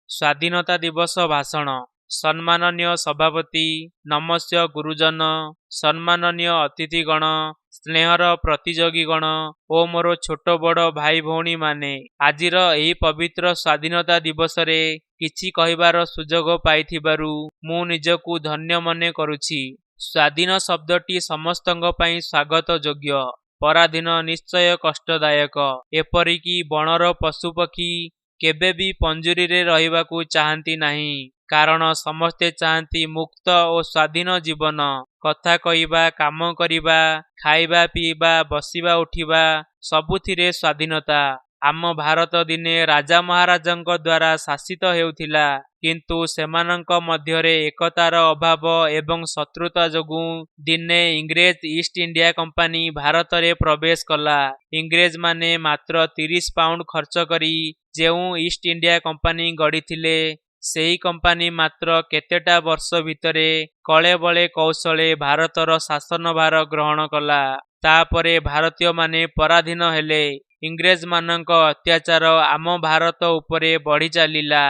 ସ୍ୱାଧୀନତା ଦିବସ ଭାଷଣ। ସମ୍ମାନନୀୟ ସଭାପତି, ନମସ୍ୟ ଗୁରୁଜନ, ସମ୍ମାନନୀୟ ଅତିଥିଗଣ, ସ୍ନେହର ପ୍ରତିଯୋଗୀଗଣ ଓ ମୋର ଛୋଟ ବଡ଼ ଭାଇ ଭଉଣୀମାନେ, ଆଜିର ଏହି ପବିତ୍ର ସ୍ୱାଧୀନତା ଦିବସରେ କିଛି କହିବାର ସୁଯୋଗ ପାଇଥିବାରୁ ମୁଁ ନିଜକୁ ଧନ୍ୟ ମନେ କରୁଛି। ସ୍ୱାଧୀନ ଶବ୍ଦଟି ସମସ୍ତଙ୍କ ପାଇଁ ସ୍ୱାଗତ ଯୋଗ୍ୟ। ପରାଧୀନ ନିଶ୍ଚୟ କଷ୍ଟଦାୟକ। ଏପରିକି ବଣର ପଶୁପକ୍ଷୀ କେବେ ବି ପଞ୍ଜୁରୀରେ ରହିବାକୁ ଚାହାନ୍ତି ନାହିଁ। କାରଣ ସମସ୍ତେ ଚାହାନ୍ତି ମୁକ୍ତ ଓ ସ୍ୱାଧୀନ ଜୀବନ। କଥା କହିବା, କାମ କରିବା, ଖାଇବା ପିଇବା, ବସିବା ଉଠିବା ସବୁଥିରେ ସ୍ୱାଧୀନତା। ଆମ ଭାରତ ଦିନେ ରାଜା ମହାରାଜାଙ୍କ ଦ୍ୱାରା ଶାସିତ ହେଉଥିଲା, କିନ୍ତୁ ସେମାନଙ୍କ ମଧ୍ୟରେ ଏକତାର ଅଭାବ ଏବଂ ଶତ୍ରୁତା ଯୋଗୁଁ ଦିନେ ଇଂରେଜ ଇଷ୍ଟ ଇଣ୍ଡିଆ କମ୍ପାନୀ ଭାରତରେ ପ୍ରବେଶ କଲା। ଇଂରେଜମାନେ ମାତ୍ର 30 ପାଉଣ୍ଡ ଖର୍ଚ୍ଚ କରି ଯେଉଁ ଇଷ୍ଟ ଇଣ୍ଡିଆ କମ୍ପାନୀ ଗଢ଼ିଥିଲେ, ସେହି କମ୍ପାନୀ ମାତ୍ର କେତେଟା ବର୍ଷ ଭିତରେ କଳେ ବଳେ କୌଶଳେ ଭାରତର ଶାସନଭାର ଗ୍ରହଣ କଲା। ତାପରେ ଭାରତୀୟମାନେ ପରାଧୀନ ହେଲେ। ଇଂରେଜମାନଙ୍କ ଅତ୍ୟାଚାର ଆମ ଭାରତ ଉପରେ ବଢ଼ି ଚାଲିଲା।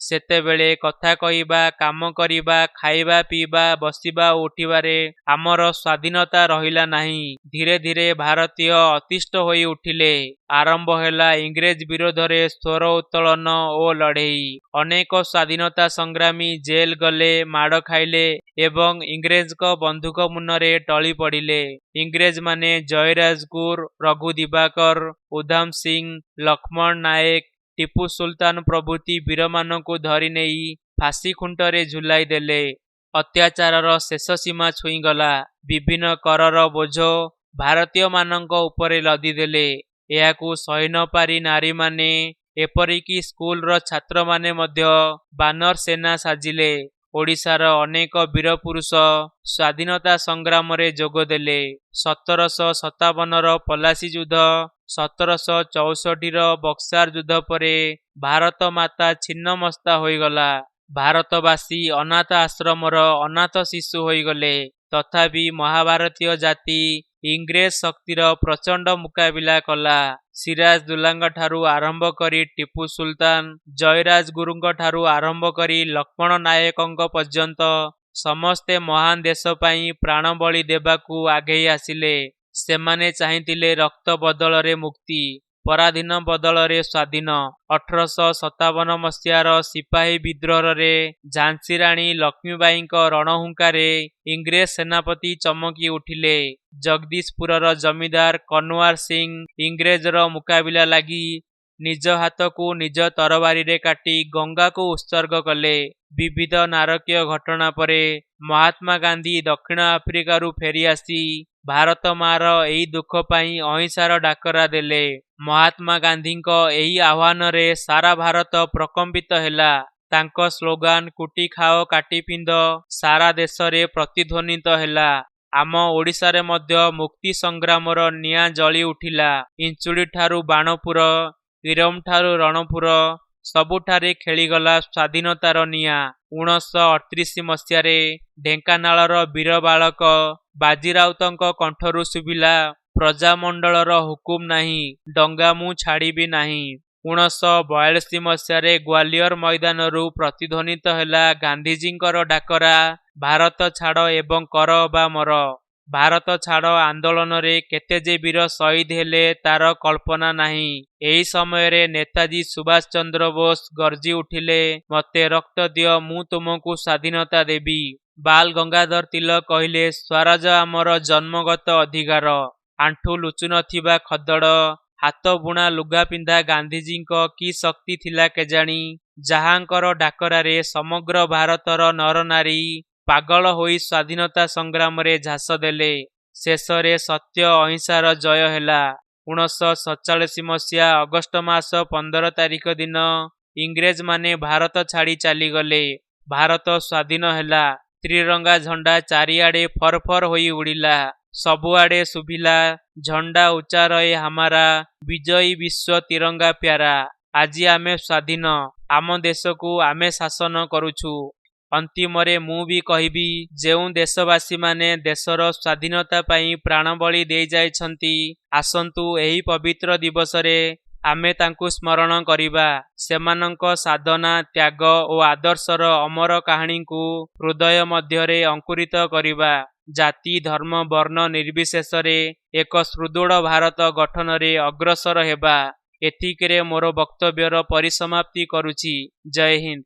ସେତେବେଳେ କଥା କହିବା, କାମ କରିବା, ଖାଇବା ପିଇବା, ବସିବା ଓ ଉଠିବାରେ ଆମର ସ୍ୱାଧୀନତା ରହିଲା ନାହିଁ। ଧୀରେ ଧୀରେ ଭାରତୀୟ ଅତିଷ୍ଠ ହୋଇ ଉଠିଲେ। ଆରମ୍ଭ ହେଲା ଇଂରେଜ ବିରୋଧରେ ସ୍ୱର ଉତ୍ତୋଳନ ଓ ଲଢ଼େଇ। ଅନେକ ସ୍ୱାଧୀନତା ସଂଗ୍ରାମୀ ଜେଲ୍ ଗଲେ, ମାଡ଼ ଖାଇଲେ ଏବଂ ଇଂରେଜଙ୍କ ବନ୍ଧୁକ ମୁନରେ ଟଳି ପଡ଼ିଲେ। ଇଂରେଜମାନେ ଜୟୀରାଜଗୁରୁ, ରଘୁ ଦିବାକର, ଉଧମ ସିଂ, ଲକ୍ଷ୍ମଣ ନାଏକ, ଟିପୁ ସୁଲତାନ ପ୍ରଭୃତି ବୀରମାନଙ୍କୁ ଧରି ନେଇ ଫାଶୀ ଖୁଣ୍ଟରେ ଝୁଲାଇ ଦେଲେ। ଅତ୍ୟାଚାରର ଶେଷ ସୀମା ଛୁଇଁଗଲା। ବିଭିନ୍ନ କରର ବୋଝ ଭାରତୀୟମାନଙ୍କ ଉପରେ ଲଦିଦେଲେ। ଏହାକୁ ସହି ନ ପାରି ନାରୀମାନେ, ଏପରିକି ସ୍କୁଲର ଛାତ୍ରମାନେ ମଧ୍ୟ ବାନର ସେନା ସାଜିଲେ। ଓଡ଼ିଶାର ଅନେକ ବୀରପୁରୁଷ ସ୍ୱାଧୀନତା ସଂଗ୍ରାମରେ ଯୋଗଦେଲେ। 1757ର ପଲାସି ଯୁଦ୍ଧ, 1764ର ବକ୍ସାର ଯୁଦ୍ଧ ପରେ ଭାରତ ମାତା ଛିନ୍ନମସ୍ତା ହୋଇଗଲା। ଭାରତବାସୀ ଅନାଥ ଆଶ୍ରମର ଅନାଥ ଶିଶୁ ହୋଇଗଲେ। ତଥାପି ମହାଭାରତୀୟ ଜାତି ଇଂରେଜ ଶକ୍ତିର ପ୍ରଚଣ୍ଡ ମୁକାବିଲା କଲା। ସିରାଜଦୌଲାଙ୍କଠାରୁ ଆରମ୍ଭ କରି ଟିପୁ ସୁଲତାନ, ଜୟୀରାଜଗୁରୁଙ୍କ ଠାରୁ ଆରମ୍ଭ କରି ଲକ୍ଷ୍ମଣ ନାୟକଙ୍କ ପର୍ଯ୍ୟନ୍ତ ସମସ୍ତେ ମହାନ ଦେଶ ପାଇଁ ପ୍ରାଣବଳି ଦେବାକୁ ଆଗେଇ ଆସିଲେ। ସେମାନେ ଚାହିଁଥିଲେ ରକ୍ତ ବଦଳରେ ମୁକ୍ତି, ପରାଧୀନ ବଦଳରେ ସ୍ୱାଧୀନ। 1857 ମସିହାର ସିପାହୀ ବିଦ୍ରୋହରେ ଝାନ୍ସୀ ରାଣୀ ଲକ୍ଷ୍ମୀବାଈଙ୍କ ରଣହୁଙ୍କାରେ ଇଂରେଜ ସେନାପତି ଚମକି ଉଠିଲେ। ଜଗଦିଶପୁରର ଜମିଦାର କନୱାର ସିଂ ଇଂରେଜର ମୁକାବିଲା ଲାଗି ନିଜ ହାତକୁ ନିଜ ତରବାରୀରେ କାଟି ଗଙ୍ଗାକୁ ଉତ୍ସର୍ଗ କଲେ। ବିବିଧ ନାରକୀୟ ଘଟଣା ପରେ ମହାତ୍ମା ଗାନ୍ଧୀ ଦକ୍ଷିଣ ଆଫ୍ରିକାରୁ ଫେରି ଆସି ଭାରତ ମାଆର ଏହି ଦୁଃଖ ପାଇଁ ଅହିଂସାର ଡାକରା ଦେଲେ। ମହାତ୍ମା ଗାନ୍ଧୀଙ୍କ ଏହି ଆହ୍ୱାନରେ ସାରା ଭାରତ ପ୍ରକମ୍ପିତ ହେଲା। ତାଙ୍କ ସ୍ଲୋଗାନ କୁଟି ଖାଅ କାଟି ପିନ୍ଧ ସାରା ଦେଶରେ ପ୍ରତିଧ୍ୱନିତ ହେଲା। ଆମ ଓଡ଼ିଶାରେ ମଧ୍ୟ ମୁକ୍ତି ସଂଗ୍ରାମର ନିଆଁ ଜଳି ଉଠିଲା। ଇଞ୍ଚୁଡ଼ିଠାରୁ ବାଣପୁର, ଇରମଠାରୁ ରଣପୁର ସବୁଠାରେ ଖେଳିଗଲା ସ୍ୱାଧୀନତାର ନିଆଁ। 1938 ମସିହାରେ ଢେଙ୍କାନାଳର ବୀର ବାଳକ ବାଜି ରାଉତଙ୍କ କଣ୍ଠରୁ ଶୁଭିଲା, ପ୍ରଜାମଣ୍ଡଳର ହୁକୁମ ନାହିଁ, ଡଙ୍ଗା ମୁଁ ଛାଡ଼ିବି ନାହିଁ। 1942 ମସିହାରେ ଗ୍ୱାଲିୟର ମଇଦାନରୁ ପ୍ରତିଧ୍ୱନିତ ହେଲା ଗାନ୍ଧିଜୀଙ୍କର ଡାକରା, ଭାରତ ଛାଡ଼ ଏବଂ କର ଅବା ମର। ଭାରତ ଛାଡ଼ ଆନ୍ଦୋଳନରେ କେତେ ଯେ ବୀର ଶହୀଦ ହେଲେ ତାର କଳ୍ପନା ନାହିଁ। ଏହି ସମୟରେ ନେତାଜୀ ସୁଭାଷ ଚନ୍ଦ୍ର ବୋଷ ଗର୍ଜି ଉଠିଲେ, ମୋତେ ରକ୍ତ ଦିଅ, ମୁଁ ତୁମକୁ ସ୍ୱାଧୀନତା ଦେବି। ବାଲ ଗଙ୍ଗାଧର ତିଲକ କହିଲେ, ସ୍ୱରାଜ ଆମର ଜନ୍ମଗତ ଅଧିକାର। ଆଣ୍ଠୁ ଲୁଚୁ ନଥିବା ଖଦଡ଼, ହାତ ବୁଣା ଲୁଗା ପିନ୍ଧା ଗାନ୍ଧିଜୀଙ୍କ କି ଶକ୍ତି ଥିଲା କେଜାଣି, ଯାହାଙ୍କର ଡାକରାରେ ସମଗ୍ର ଭାରତର ନରନାରୀ ପାଗଳ ହୋଇ ସ୍ୱାଧୀନତା ସଂଗ୍ରାମରେ ଝାସ ଦେଲେ। ଶେଷରେ ସତ୍ୟ ଅହିଂସାର ଜୟ ହେଲା। 1947 ମସିହା ଅଗଷ୍ଟ ମାସ 15 ତାରିଖ ଦିନ ଇଂରେଜମାନେ ଭାରତ ଛାଡ଼ି ଚାଲିଗଲେ। ଭାରତ ସ୍ୱାଧୀନ ହେଲା। ତ୍ରିରଙ୍ଗା ଝଣ୍ଡା ଚାରିଆଡ଼େ ଫର ଫର ହୋଇ ଉଡ଼ିଲା। ସବୁଆଡ଼େ ଶୁଭିଲା, ଝଣ୍ଡା ଉଚ୍ଚା ରହେ ହାମାରା, ବିଜୟୀ ବିଶ୍ୱ ତିରଙ୍ଗା ପ୍ୟାରା। ଆଜି ଆମେ ସ୍ୱାଧୀନ। ଆମ ଦେଶକୁ ଆମେ ଶାସନ କରୁଛୁ। ଅନ୍ତିମରେ ମୁଁ ବି କହିବି, ଯେଉଁ ଦେଶବାସୀମାନେ ଦେଶର ସ୍ୱାଧୀନତା ପାଇଁ ପ୍ରାଣବଳି ଦେଇଯାଇଛନ୍ତି, ଆସନ୍ତୁ ଏହି ପବିତ୍ର ଦିବସରେ ଆମେ ତାଙ୍କୁ ସ୍ମରଣ କରିବା। ସେମାନଙ୍କ ସାଧନା, ତ୍ୟାଗ ଓ ଆଦର୍ଶର ଅମର କାହାଣୀକୁ ହୃଦୟ ମଧ୍ୟରେ ଅଙ୍କୁରିତ କରିବା। ଜାତି, ଧର୍ମ, ବର୍ଣ୍ଣ ନିର୍ବିଶେଷରେ ଏକ ସୁଦୃଢ଼ ଭାରତ ଗଠନରେ ଅଗ୍ରସର ହେବା। ଏତିକିରେ ମୋର ବକ୍ତବ୍ୟର ପରିସମାପ୍ତି କରୁଛି। ଜୟ ହିନ୍ଦ।